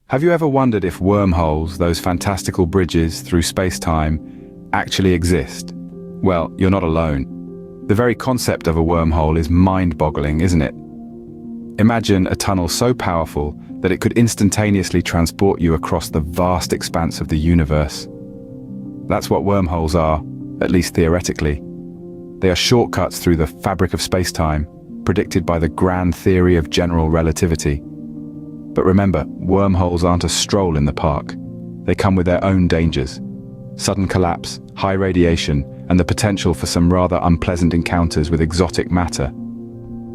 Have you ever wondered if wormholes, those fantastical bridges through space-time, actually exist? Well, you're not alone. The very concept of a wormhole is mind-boggling, isn't it? Imagine a tunnel so powerful that it could instantaneously transport you across the vast expanse of the universe. That's what wormholes are, at least theoretically. They are shortcuts through the fabric of space-time, predicted by the grand theory of general relativity. But remember, wormholes aren't a stroll in the park. They come with their own dangers. Sudden collapse, high radiation, and the potential for some rather unpleasant encounters with exotic matter.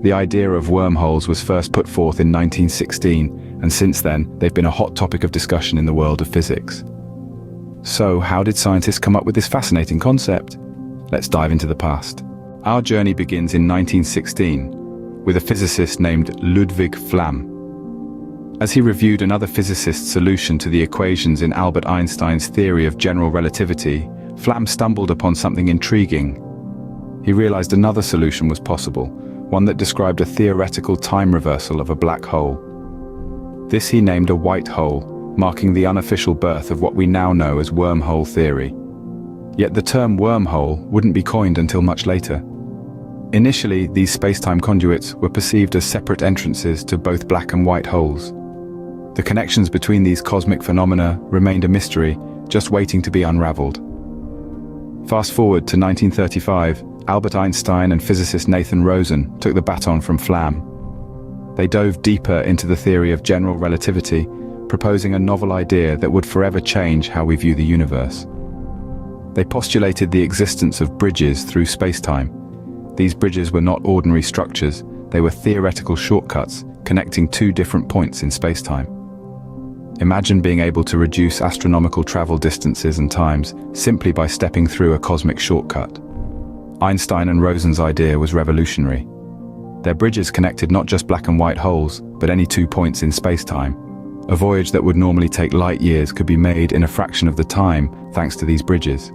The idea of wormholes was first put forth in 1916, and since then, they've been a hot topic of discussion in the world of physics. So, how did scientists come up with this fascinating concept? Let's dive into the past. Our journey begins in 1916, with a physicist named Ludwig Flamm. As he reviewed another physicist's solution to the equations in Albert Einstein's theory of general relativity, Flamm stumbled upon something intriguing. He realized another solution was possible, one that described a theoretical time reversal of a black hole. This he named a white hole, marking the unofficial birth of what we now know as wormhole theory. Yet the term wormhole wouldn't be coined until much later. Initially, these space-time conduits were perceived as separate entrances to both black and white holes. The connections between these cosmic phenomena remained a mystery, just waiting to be unraveled. Fast forward to 1935, Albert Einstein and physicist Nathan Rosen took the baton from Flamm. They dove deeper into the theory of general relativity, proposing a novel idea that would forever change how we view the universe. They postulated the existence of bridges through space-time. These bridges were not ordinary structures, they were theoretical shortcuts connecting two different points in space-time. Imagine being able to reduce astronomical travel distances and times simply by stepping through a cosmic shortcut. Einstein and Rosen's idea was revolutionary. Their bridges connected not just black and white holes, but any 2 points in space-time. A voyage that would normally take light years could be made in a fraction of the time thanks to these bridges.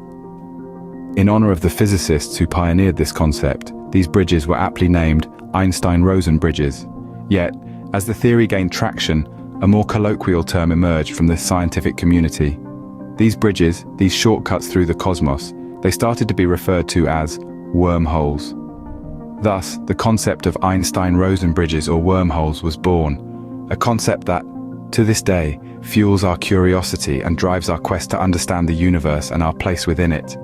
In honor of the physicists who pioneered this concept, these bridges were aptly named Einstein-Rosen bridges. Yet, as the theory gained traction, a more colloquial term emerged from the scientific community. These bridges, these shortcuts through the cosmos, they started to be referred to as wormholes. Thus, the concept of Einstein-Rosen bridges or wormholes was born, a concept that, to this day, fuels our curiosity and drives our quest to understand the universe and our place within it.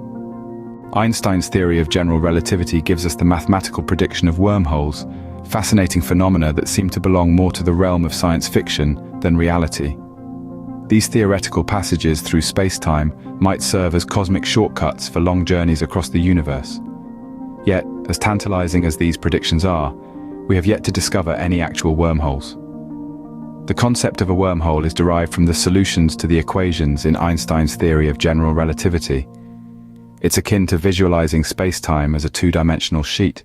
Einstein's theory of general relativity gives us the mathematical prediction of wormholes, fascinating phenomena that seem to belong more to the realm of science fiction than reality. These theoretical passages through space-time might serve as cosmic shortcuts for long journeys across the universe. Yet, as tantalizing as these predictions are, we have yet to discover any actual wormholes. The concept of a wormhole is derived from the solutions to the equations in Einstein's theory of general relativity. It's akin to visualizing space-time as a two-dimensional sheet.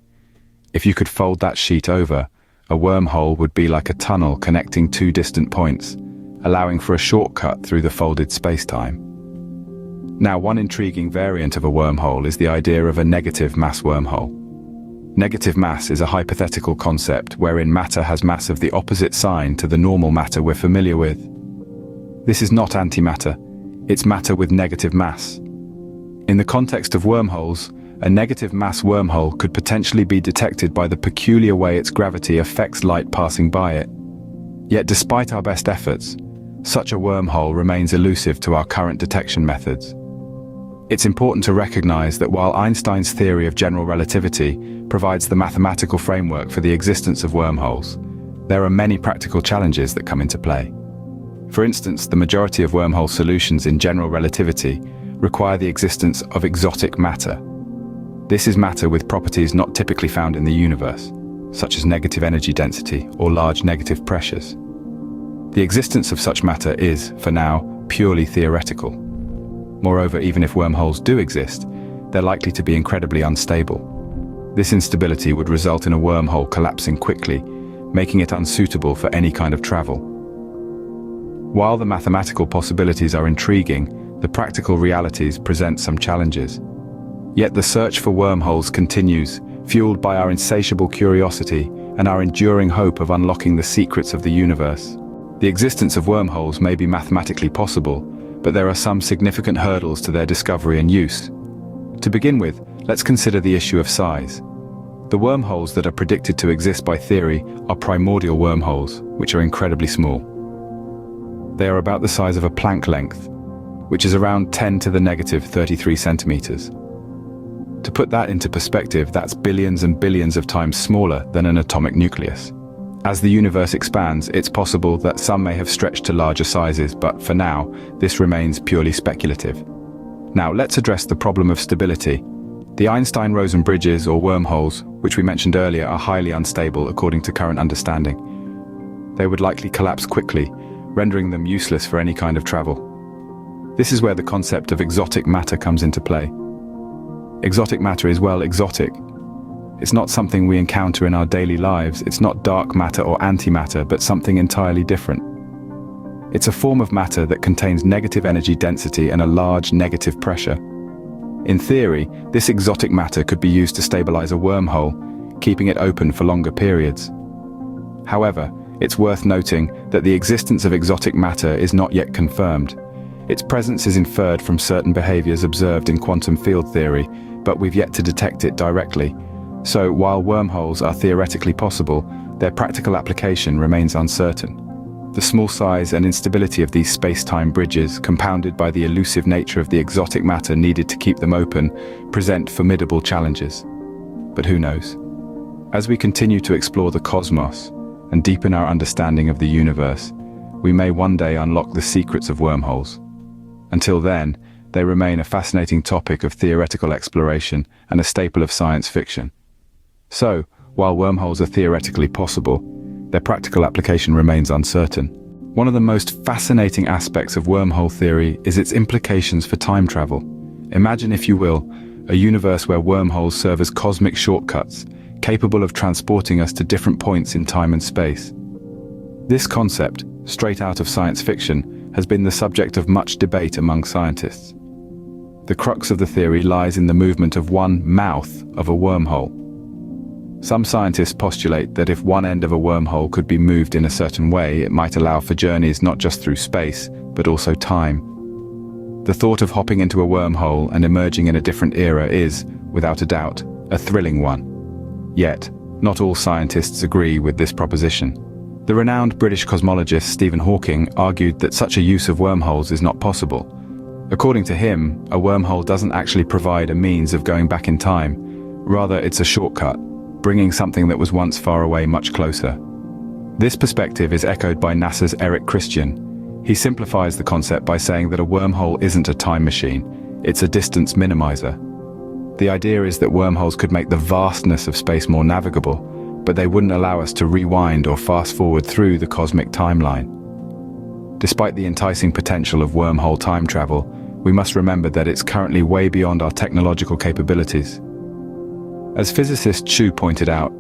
If you could fold that sheet over, a wormhole would be like a tunnel connecting two distant points, allowing for a shortcut through the folded space-time. Now, one intriguing variant of a wormhole is the idea of a negative mass wormhole. Negative mass is a hypothetical concept wherein matter has mass of the opposite sign to the normal matter we're familiar with. This is not antimatter, it's matter with negative mass. In the context of wormholes, a negative mass wormhole could potentially be detected by the peculiar way its gravity affects light passing by it. Yet despite our best efforts, such a wormhole remains elusive to our current detection methods. It's important to recognize that while Einstein's theory of general relativity provides the mathematical framework for the existence of wormholes, there are many practical challenges that come into play. For instance, the majority of wormhole solutions in general relativity require the existence of exotic matter. This is matter with properties not typically found in the universe, such as negative energy density or large negative pressures. The existence of such matter is, for now, purely theoretical. Moreover, even if wormholes do exist, they're likely to be incredibly unstable. This instability would result in a wormhole collapsing quickly, making it unsuitable for any kind of travel. While the mathematical possibilities are intriguing, the practical realities present some challenges. Yet the search for wormholes continues, fueled by our insatiable curiosity and our enduring hope of unlocking the secrets of the universe. The existence of wormholes may be mathematically possible, but there are some significant hurdles to their discovery and use. To begin with, let's consider the issue of size. The wormholes that are predicted to exist by theory are primordial wormholes, which are incredibly small. They are about the size of a plank length, which is around 10 to the negative 33 centimeters. To put that into perspective, that's billions and billions of times smaller than an atomic nucleus. As the universe expands, it's possible that some may have stretched to larger sizes, but for now, this remains purely speculative. Now, let's address the problem of stability. The Einstein-Rosen bridges, or wormholes, which we mentioned earlier, are highly unstable according to current understanding. They would likely collapse quickly, rendering them useless for any kind of travel. This is where the concept of exotic matter comes into play. Exotic matter is, well, exotic. It's not something we encounter in our daily lives. It's not dark matter or antimatter, but something entirely different. It's a form of matter that contains negative energy density and a large negative pressure. In theory, this exotic matter could be used to stabilize a wormhole, keeping it open for longer periods. However, it's worth noting that the existence of exotic matter is not yet confirmed. Its presence is inferred from certain behaviors observed in quantum field theory, but we've yet to detect it directly. So, while wormholes are theoretically possible, their practical application remains uncertain. The small size and instability of these space-time bridges, compounded by the elusive nature of the exotic matter needed to keep them open, present formidable challenges. But who knows? As we continue to explore the cosmos and deepen our understanding of the universe, we may one day unlock the secrets of wormholes. Until then, they remain a fascinating topic of theoretical exploration and a staple of science fiction. So, while wormholes are theoretically possible, their practical application remains uncertain. One of the most fascinating aspects of wormhole theory is its implications for time travel. Imagine, if you will, a universe where wormholes serve as cosmic shortcuts, capable of transporting us to different points in time and space. This concept, straight out of science fiction, has been the subject of much debate among scientists. The crux of the theory lies in the movement of one mouth of a wormhole. Some scientists postulate that if one end of a wormhole could be moved in a certain way, it might allow for journeys not just through space, but also time. The thought of hopping into a wormhole and emerging in a different era is, without a doubt, a thrilling one. Yet, not all scientists agree with this proposition. The renowned British cosmologist Stephen Hawking argued that such a use of wormholes is not possible. According to him, a wormhole doesn't actually provide a means of going back in time. Rather, it's a shortcut, bringing something that was once far away much closer. This perspective is echoed by NASA's Eric Christian. He simplifies the concept by saying that a wormhole isn't a time machine, it's a distance minimizer. The idea is that wormholes could make the vastness of space more navigable, but they wouldn't allow us to rewind or fast forward through the cosmic timeline. Despite the enticing potential of wormhole time travel, we must remember that it's currently way beyond our technological capabilities. As physicist Chu pointed out,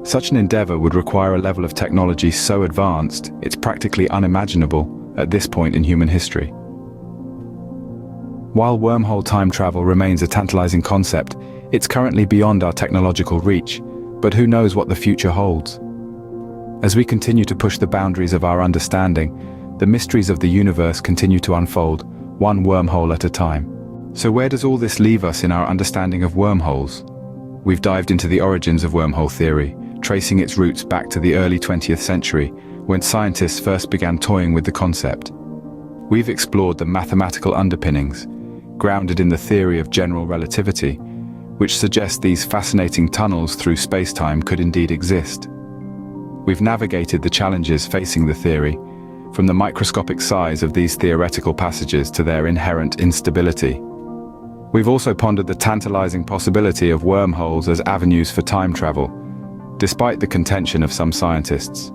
such an endeavor would require a level of technology so advanced, it's practically unimaginable at this point in human history. While wormhole time travel remains a tantalizing concept, it's currently beyond our technological reach, but who knows what the future holds? As we continue to push the boundaries of our understanding, the mysteries of the universe continue to unfold, one wormhole at a time. So where does all this leave us in our understanding of wormholes? We've dived into the origins of wormhole theory, tracing its roots back to the early 20th century, when scientists first began toying with the concept. We've explored the mathematical underpinnings, grounded in the theory of general relativity, which suggests these fascinating tunnels through space-time could indeed exist. We've navigated the challenges facing the theory, from the microscopic size of these theoretical passages to their inherent instability. We've also pondered the tantalizing possibility of wormholes as avenues for time travel, despite the contention of some scientists.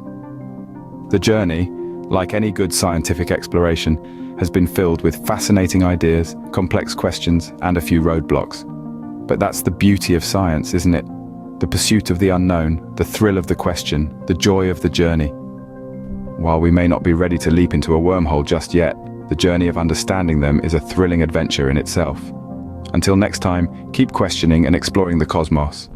The journey, like any good scientific exploration, has been filled with fascinating ideas, complex questions, and a few roadblocks. But that's the beauty of science, isn't it? The pursuit of the unknown, the thrill of the question, the joy of the journey. While we may not be ready to leap into a wormhole just yet, the journey of understanding them is a thrilling adventure in itself. Until next time, keep questioning and exploring the cosmos.